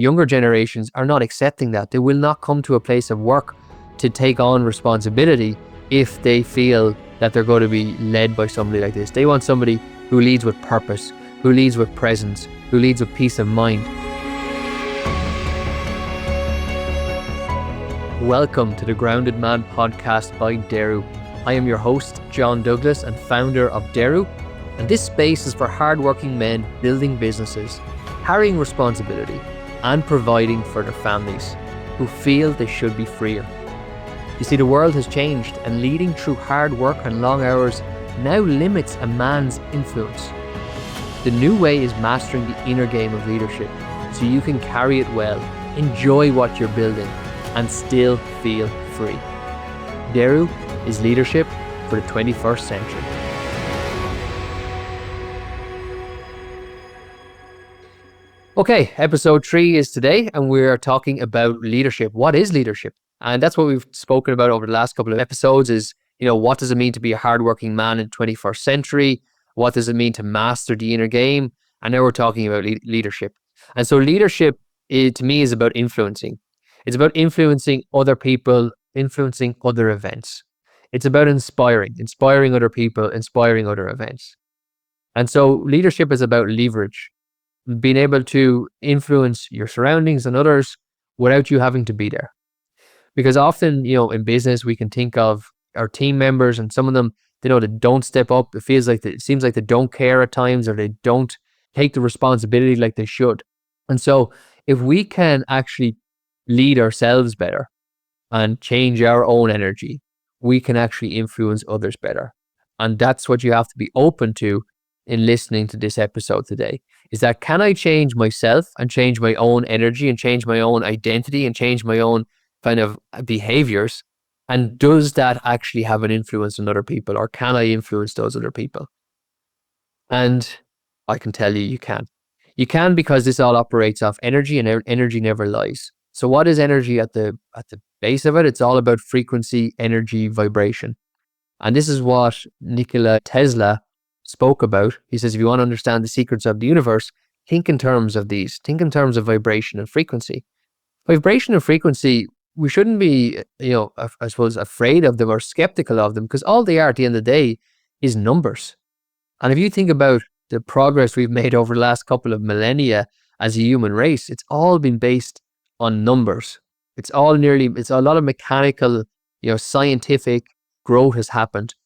Younger generations are not accepting that. They will not come to a place of work to take on responsibility if they feel that they're going to be led by somebody like this. They want somebody who leads with purpose, who leads with presence, who leads with peace of mind. Welcome to the Grounded Man podcast by Deru. I am your host, John Douglas, and founder of Deru. And this space is for hardworking men building businesses, carrying responsibility, and providing for their families who feel they should be freer. You see, the world has changed, and leading through hard work and long hours now limits a man's influence. The new way is mastering the inner game of leadership so you can carry it well, enjoy what you're building, and still feel free. Deru is leadership for the 21st century. Okay, episode 3 is today, and we're talking about leadership. What is leadership? And that's what we've spoken about over the last couple of episodes is, what does it mean to be a hardworking man in the 21st century? What does it mean to master the inner game? And now we're talking about leadership. And so leadership, to me, is about influencing. It's about influencing other people, influencing other events. It's about inspiring other people, inspiring other events. And so leadership is about leverage, being able to influence your surroundings and others without you having to be there. Because often, in business, we can think of our team members, and some of them, they don't step up. It seems like they don't care at times, or they don't take the responsibility like they should. And so if we can actually lead ourselves better and change our own energy, we can actually influence others better. And that's what you have to be open to in listening to this episode today, is that can I change myself and change my own energy and change my own identity and change my own kind of behaviors? And does that actually have an influence on other people, or can I influence those other people? And I can tell you, you can. You can, because this all operates off energy, and energy never lies. So what is energy at the base of it? It's all about frequency, energy, vibration. And this is what Nikola Tesla spoke about. He says, if you want to understand the secrets of the universe, think in terms of these. Think in terms of vibration and frequency. Vibration and frequency, we shouldn't be, I suppose, afraid of them or skeptical of them, because all they are at the end of the day is numbers. And if you think about the progress we've made over the last couple of millennia as a human race, it's all been based on numbers. It's a lot of mechanical, scientific growth has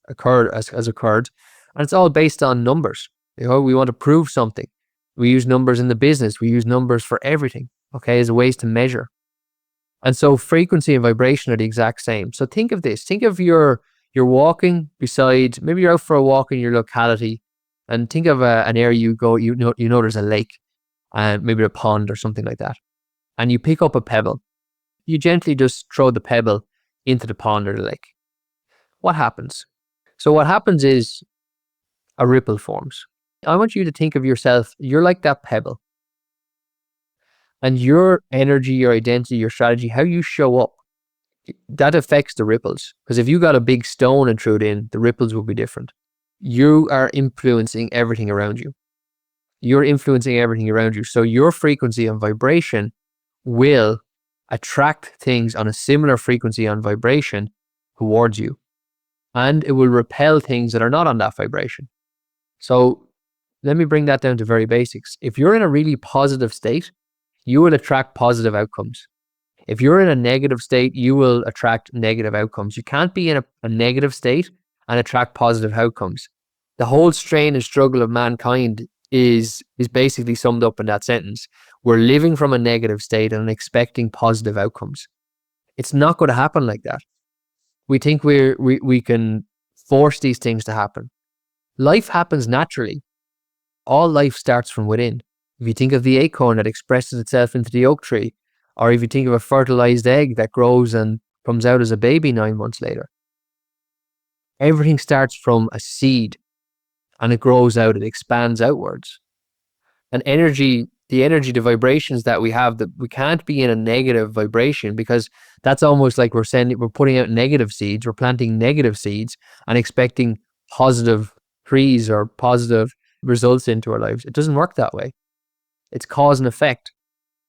occurred, and it's all based on numbers. We want to prove something. We use numbers in the business. We use numbers for everything, as ways to measure. And so frequency and vibration are the exact same. So think of this. Think of you're walking beside, maybe you're out for a walk in your locality, and think of an area you go, there's a lake, and maybe a pond or something like that. And you pick up a pebble. You gently just throw the pebble into the pond or the lake. What happens? So what happens is a ripple forms. I want you to think of yourself, you're like that pebble. And your energy, your identity, your strategy, how you show up, that affects the ripples. Because if you got a big stone and threw it in, the ripples will be different. You are influencing everything around you. You're influencing everything around you. So your frequency and vibration will attract things on a similar frequency and vibration towards you. And it will repel things that are not on that vibration. So let me bring that down to very basics. If you're in a really positive state, you will attract positive outcomes. If you're in a negative state, you will attract negative outcomes. You can't be in a negative state and attract positive outcomes. The whole strain and struggle of mankind is basically summed up in that sentence. We're living from a negative state and expecting positive outcomes. It's not going to happen like that. We think we can force these things to happen. Life happens naturally. All life starts from within. If you think of the acorn that expresses itself into the oak tree, or if you think of a fertilized egg that grows and comes out as a baby 9 months later, everything starts from a seed and it grows out, it expands outwards. And the vibrations that we have, that we can't be in a negative vibration, because that's almost like we're putting out negative seeds, we're planting negative seeds and expecting positive trees or positive results into our lives. It doesn't work that way. It's cause and effect.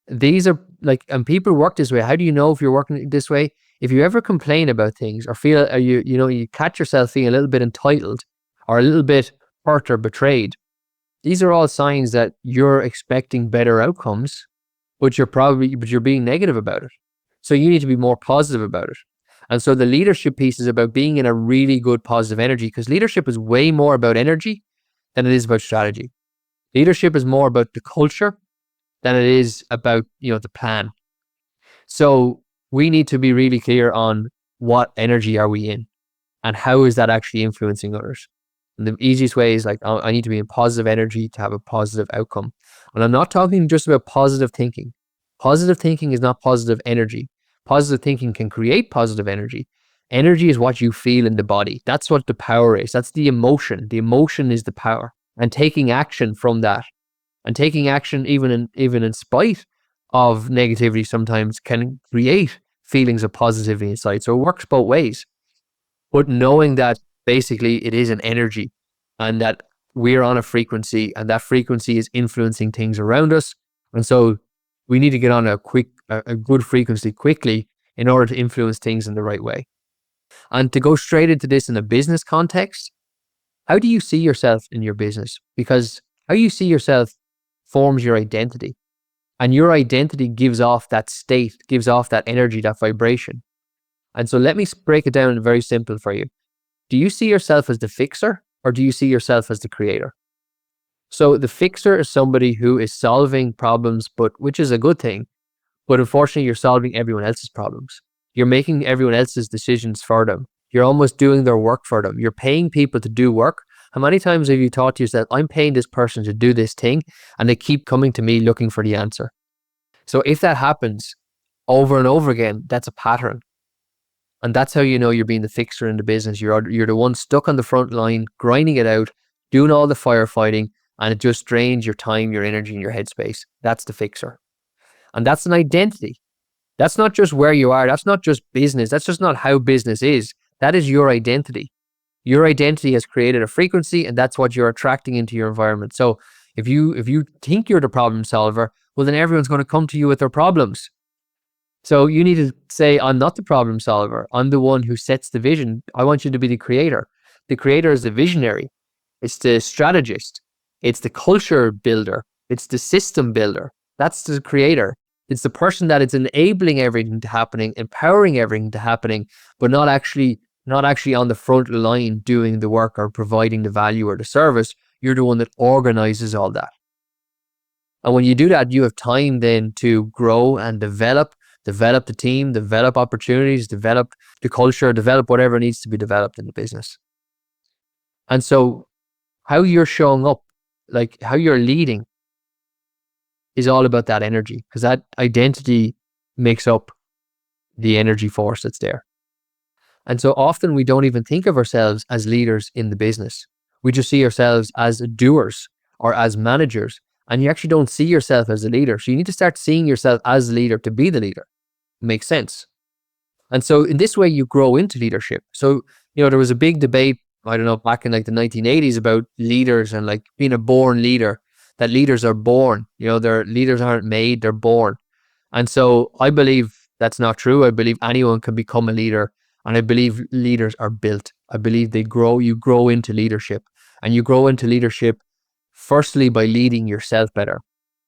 These are like, and people work this way. How do you know if you're working this way? If you ever complain about things or feel, or you catch yourself feeling a little bit entitled or a little bit hurt or betrayed, these are all signs that you're expecting better outcomes, but you're being negative about it. So you need to be more positive about it. And so the leadership piece is about being in a really good positive energy, because leadership is way more about energy than it is about strategy. Leadership is more about the culture than it is about, the plan. So we need to be really clear on what energy are we in and how is that actually influencing others. And the easiest way is like, I need to be in positive energy to have a positive outcome. And I'm not talking just about positive thinking. Positive thinking is not positive energy. Positive thinking can create positive energy. Energy is what you feel in the body. That's what the power is. That's the emotion. The emotion is the power. And taking action from that, and taking action even in spite of negativity sometimes, can create feelings of positivity inside. So it works both ways. But knowing that basically it is an energy and that we're on a frequency and that frequency is influencing things around us. And so we need to get on a good frequency quickly in order to influence things in the right way. And to go straight into this in a business context, how do you see yourself in your business? Because how you see yourself forms your identity. And your identity gives off that state, gives off that energy, that vibration. And so let me break it down very simple for you. Do you see yourself as the fixer or do you see yourself as the creator? So the fixer is somebody who is solving problems, which is a good thing. But unfortunately, you're solving everyone else's problems. You're making everyone else's decisions for them. You're almost doing their work for them. You're paying people to do work. How many times have you thought to yourself, I'm paying this person to do this thing, and they keep coming to me looking for the answer? So if that happens over and over again, that's a pattern. And that's how you know you're being the fixer in the business. You're the one stuck on the front line, grinding it out, doing all the firefighting, and it just drains your time, your energy, and your headspace. That's the fixer. And that's an identity. That's not just where you are. That's not just business. That's just not how business is. That is your identity. Your identity has created a frequency, and that's what you're attracting into your environment. So if you think you're the problem solver, well, then everyone's going to come to you with their problems. So you need to say, I'm not the problem solver. I'm the one who sets the vision. I want you to be the creator. The creator is the visionary. It's the strategist. It's the culture builder. It's the system builder. That's the creator. It's the person that is enabling everything to happening, empowering everything to happening, but not actually on the front line doing the work or providing the value or the service. You're the one that organizes all that. And when you do that, you have time then to grow and develop the team, develop opportunities, develop the culture, develop whatever needs to be developed in the business. And so how you're showing up, like how you're leading, is all about that energy, because that identity makes up the energy force that's there. And so often we don't even think of ourselves as leaders in the business. We just see ourselves as doers or as managers, and you actually don't see yourself as a leader. So you need to start seeing yourself as a leader to be the leader. Makes sense. And so in this way, you grow into leadership. So, there was a big debate, I don't know, back in like the 1980s about leaders and like being a born leader, that leaders are born, leaders aren't made, they're born. And so I believe that's not true. I believe anyone can become a leader, and I believe leaders are built. I believe you grow into leadership, and you grow into leadership firstly by leading yourself better.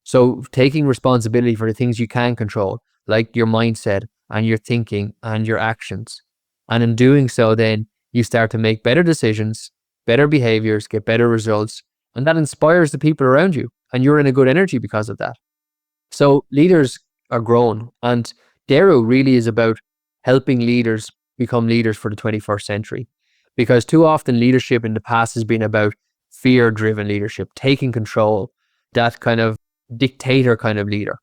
So taking responsibility for the things you can control, like your mindset and your thinking and your actions. And in doing so, then you start to make better decisions, better behaviors, get better results, and that inspires the people around you. And you're in a good energy because of that. So leaders are grown, and Dero really is about helping leaders become leaders for the 21st century. Because too often leadership in the past has been about fear-driven leadership, taking control, that kind of dictator kind of leader.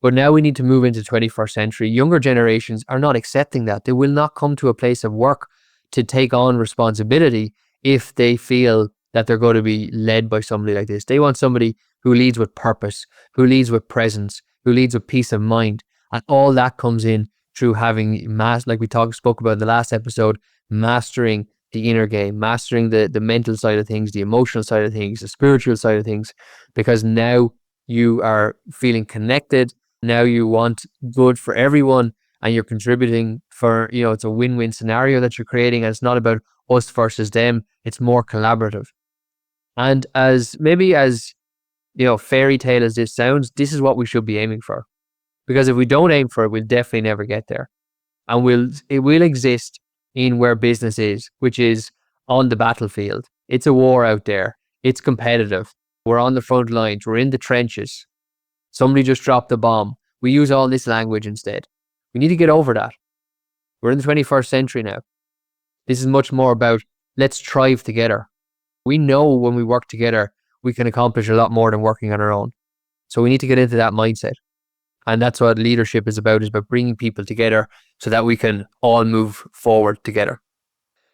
But now we need to move into 21st century. Younger generations are not accepting that. They will not come to a place of work to take on responsibility if they feel that they're going to be led by somebody like this. They want somebody who leads with purpose, who leads with presence, who leads with peace of mind. And all that comes in through having like we spoke about in the last episode, mastering the inner game, mastering the mental side of things, the emotional side of things, the spiritual side of things, because now you are feeling connected Now you want good for everyone and you're contributing for, it's a win-win scenario that you're creating, and it's not about us versus them. It's more collaborative. And as fairy tale as this sounds, this is what we should be aiming for. Because if we don't aim for it, we'll definitely never get there. And it will exist in where business is, which is on the battlefield. It's a war out there. It's competitive. We're on the front lines. We're in the trenches. Somebody just dropped a bomb. We use all this language instead. We need to get over that. We're in the 21st century now. This is much more about let's thrive together. We know when we work together, we can accomplish a lot more than working on our own. So we need to get into that mindset. And that's what leadership is about bringing people together so that we can all move forward together.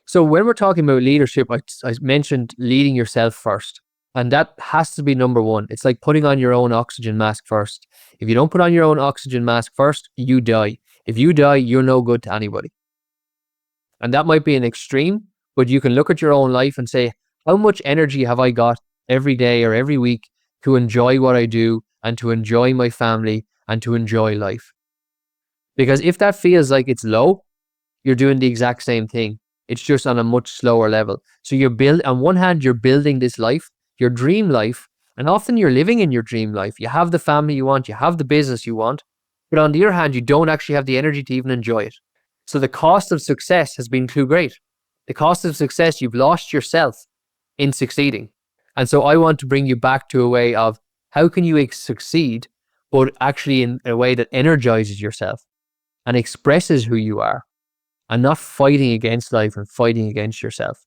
So when we're talking about leadership, I mentioned leading yourself first. And that has to be number one. It's like putting on your own oxygen mask first. If you don't put on your own oxygen mask first, you die. If you die, you're no good to anybody. And that might be an extreme, but you can look at your own life and say, how much energy have I got every day or every week to enjoy what I do and to enjoy my family and to enjoy life? Because if that feels like it's low, you're doing the exact same thing. It's just on a much slower level. So on one hand, you're building this life, your dream life, and often you're living in your dream life. You have the family you want, you have the business you want, but on the other hand, you don't actually have the energy to even enjoy it. So the cost of success has been too great. The cost of success, you've lost yourself in succeeding. And so I want to bring you back to a way of how can you succeed, but actually in a way that energizes yourself and expresses who you are and not fighting against life and fighting against yourself.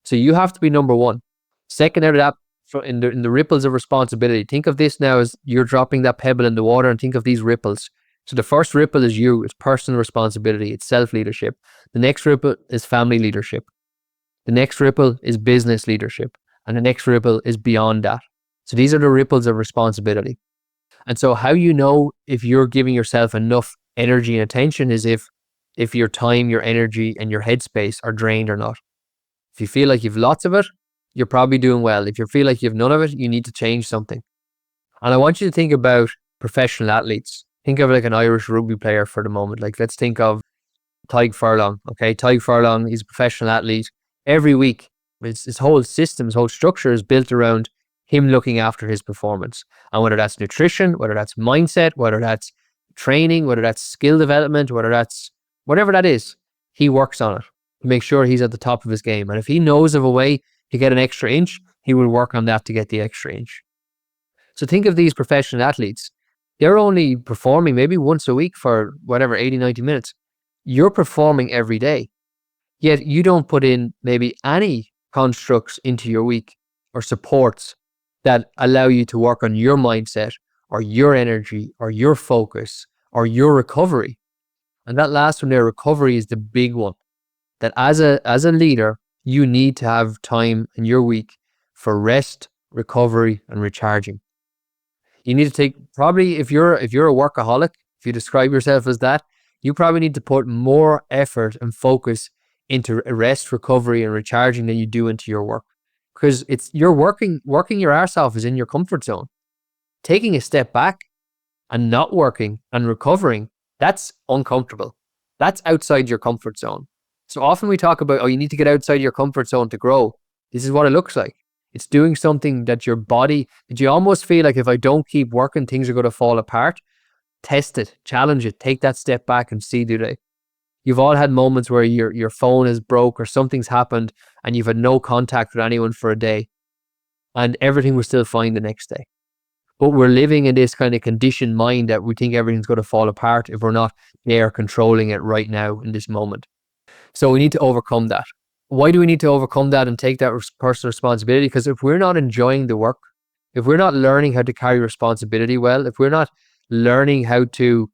So you have to be number one. Second out of that, in the ripples of responsibility, think of this now as you're dropping that pebble in the water and think of these ripples. So the first ripple is you, it's personal responsibility, it's self-leadership. The next ripple is family leadership. The next ripple is business leadership. And the next ripple is beyond that. So these are the ripples of responsibility. And so how you know if you're giving yourself enough energy and attention is if your time, your energy, and your headspace are drained or not. If you feel like you've lots of it, you're probably doing well. If you feel like you have none of it, you need to change something. And I want you to think about professional athletes. Think of like an Irish rugby player for the moment. Like let's think of Tadhg Furlong. Okay, Tadhg Furlong, he's a professional athlete. Every week, his whole system, his whole structure is built around him looking after his performance. And whether that's nutrition, whether that's mindset, whether that's training, whether that's skill development, whatever that is, he works on it to make sure he's at the top of his game. And if he knows of a way to get an extra inch, he will work on that to get the extra inch. So think of these professional athletes. They're only performing maybe once a week for 80, 90 minutes. You're performing every day. Yet you don't put in maybe any constructs into your week or supports that allow you to work on your mindset or your energy or your focus or your recovery. And that last one there, recovery, is the big one. That as a leader, you need to have time in your week for rest, recovery, and recharging. You need to take, probably if you're a workaholic, if you describe yourself as that, you probably need to put more effort and focus into rest, recovery, and recharging than you do into your work. Because you're working your arse off is in your comfort zone. Taking a step back and not working and recovering, that's uncomfortable. That's outside your comfort zone. So often we talk about, you need to get outside your comfort zone to grow. This is what it looks like. It's doing something that your body, that you almost feel like if I don't keep working, things are going to fall apart. Test it, challenge it, take that step back and see, do they? You've all had moments where your phone is broke or something's happened and you've had no contact with anyone for a day and everything was still fine the next day. But we're living in this kind of conditioned mind that we think everything's going to fall apart if we're not there controlling it right now in this moment. So we need to overcome that. Why do we need to overcome that and take that personal responsibility? Because if we're not enjoying the work, if we're not learning how to carry responsibility well, if we're not learning how to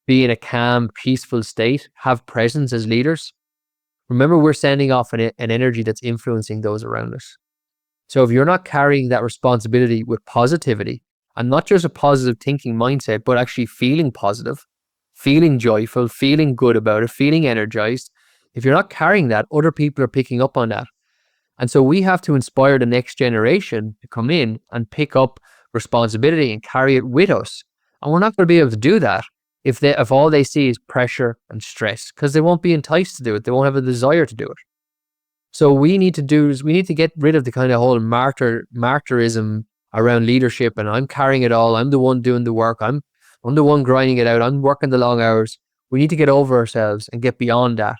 be in a calm, peaceful state, have presence as leaders, remember we're sending off an energy that's influencing those around us. So if you're not carrying that responsibility with positivity, and not just a positive thinking mindset, but actually feeling positive, feeling joyful, feeling good about it, feeling energized, if you're not carrying that, other people are picking up on that. And so we have to inspire the next generation to come in and pick up responsibility and carry it with us And we're not going to be able to do that if all they see is pressure and stress, because they won't be enticed to do it. They won't have a desire to do it. So we need to get rid of the kind of whole martyrism around leadership, and I'm carrying it all. I'm the one doing the work. I'm the one grinding it out. I'm working the long hours. We need to get over ourselves and get beyond that.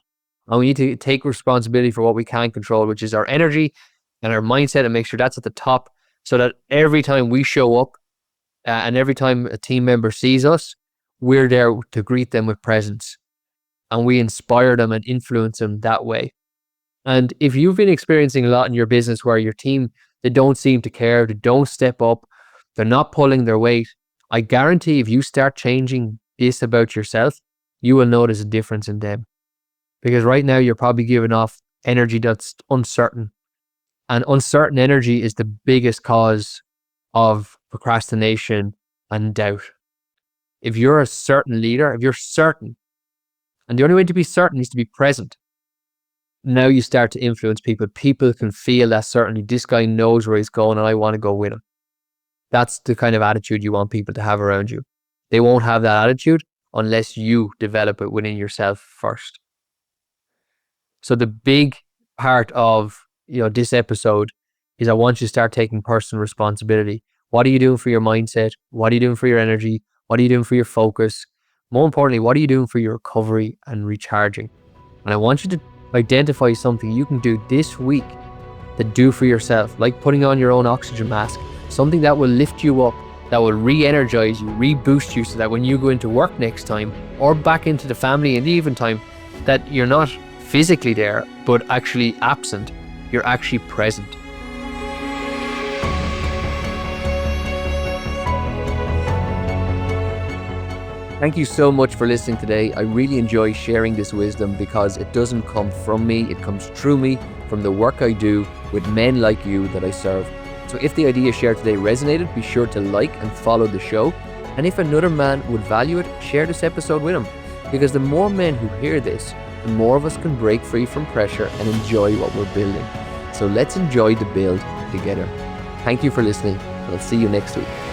And we need to take responsibility for what we can control, which is our energy and our mindset, and make sure that's at the top, so that every time we show up and every time a team member sees us, we're there to greet them with presence, and we inspire them and influence them that way. And if you've been experiencing a lot in your business where your team, they don't seem to care, they don't step up, they're not pulling their weight, I guarantee if you start changing this about yourself, you will notice a difference in them. Because right now you're probably giving off energy that's uncertain. And uncertain energy is the biggest cause of procrastination and doubt. If you're a certain leader, if you're certain, and the only way to be certain is to be present, now you start to influence people. People can feel that certainty. This guy knows where he's going and I want to go with him. That's the kind of attitude you want people to have around you. They won't have that attitude unless you develop it within yourself first. So the big part of this episode is I want you to start taking personal responsibility. What are you doing for your mindset? What are you doing for your energy? What are you doing for your focus? More importantly, what are you doing for your recovery and recharging? And I want you to identify something you can do this week to do for yourself, like putting on your own oxygen mask, something that will lift you up, that will re-energize you, reboost you, so that when you go into work next time or back into the family and even time, that you're not physically there, but actually absent. You're actually present. Thank you so much for listening today. I really enjoy sharing this wisdom because it doesn't come from me, it comes through me, from the work I do with men like you that I serve. So if the idea shared today resonated, be sure to like and follow the show. And if another man would value it, share this episode with him. Because the more men who hear this, the more of us can break free from pressure and enjoy what we're building. So let's enjoy the build together. Thank you for listening. I'll see you next week.